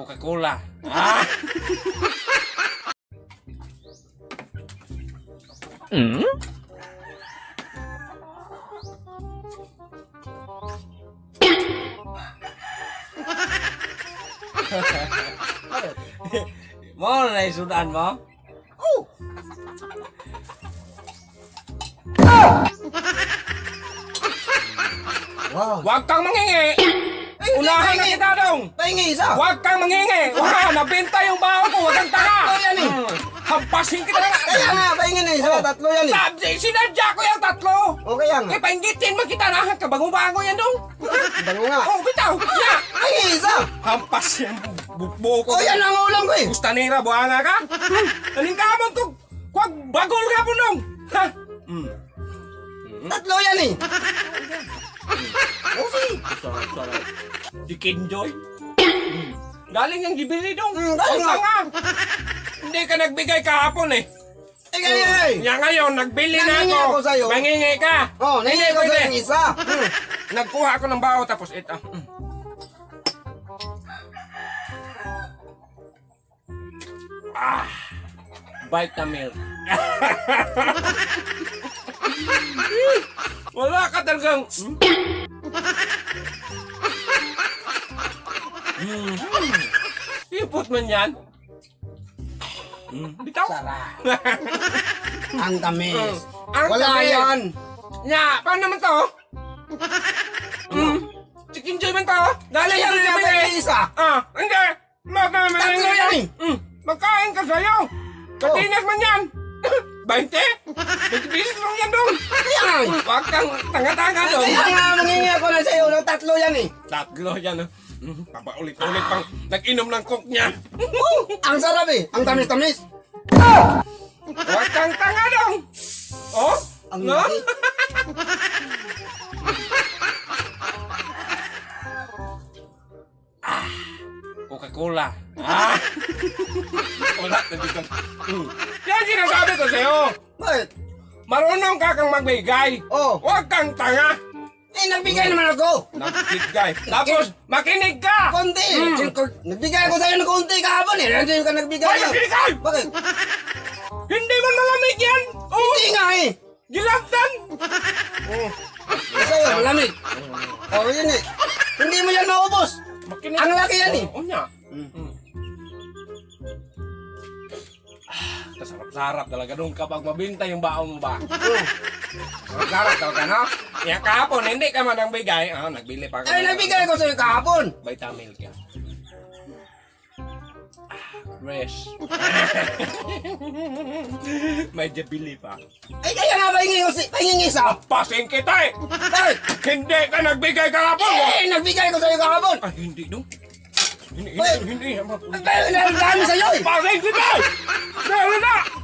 Coca-Cola. Ah. Mo na isudan mo? Oh. Wow. Huwag kang mangingi! Unahan na kita dong! Pahingi isa. Huwag kang mangingi! Wow, nabenta yung baho ko! Huwag kang tanga! Tatlo yan eh. Hampasin kita na nga! Kaya nga, pahingi na isa. Tatlo yan eh. Sinadya ko yung tatlo! O kaya nga. Eh, paingitin mo kita na! Kabango-bango yan dong! Bango nga. Oh, bitaw! Ya! Pahingi isa. Hampas yan! Bukbo ko! O yan ang ulam ko eh. Gustanira, buhanga ka! Aling ka mo to! Huwag bagol ka po dong! Ha? Tatlo yan eh. Okay. Sarap. Chicken Joy. Galing yung gibili dong. Galing nga. Nga. Hindi ka nagbigay kahapon eh. Eh kaya eh. Nga ngayon, nagbili na Nangingi ako. ako sa'yo. Nangingi ka. Oh, nangingi ko sa'yo yung isa. Nagkuha ako ng bao tapos ito. Vitamilk. Wala ka talagang... Sipot man yan. Bitaw. Sarap. Ang tamis. Ang Wala tamis. yan. Nya, paano naman to? Chicken joy man to? Dali Kaya yan nga, naman pahingi isa. Hindi. Tatlo yan eh. Magkain ka sa'yo. Katinas man yan. 20? 20 pieces lang yan dong. Kaya nga eh. Huwag kang tanga-tanga dong. Kaya nga, mangingi ako na sa'yo ng tatlo yan eh. Tatlo yan. Papaulit-ulit pang nag-inom ng coke niya. Ang sarap eh. Ang tamis-tamis. Huwag kang tanga dong. Oh? Ang No? laki. Coca-Cola. Ah! Wala na dito. Yan sinasabi ko sa'yo. Bakit? Marunong ka kang magbigay. Oh. Huwag kang tanga. Eh, nagbigay naman ako. Nagbigay. Tapos, makinig ka. Konti. Nagbigay ako sa'yo ng konti kahapon eh. Nandiyo ka nagbigay. Ay, nagbigay! Bakit? Hindi mo malamig yan. Oh, Hindi nga eh. gilabtan. Sa'yo, malamig. Oh, yun eh. Hindi mo yan maubos. Makinig. Ang laki yan eh. Oo niya. Sarap talaga nung kapag mabinta yung baon mo ba? Sarap talaga, no? Yan kahapon, hindi ka man ang bigay. Nagbili pa ako. Ay, nagbigay ko sa'yo kahapon. Vitamilk yan. Fresh. May jabili pa. Ay, kaya nga pahingi isa. Pasin kita eh! Bakit? Hindi ka nagbigay kahapon! Eh, nagbigay ko sa'yo kahapon. Hindi dong. Hindi. Ay, dami sa'yo eh. Pasin kita eh! Dahil na!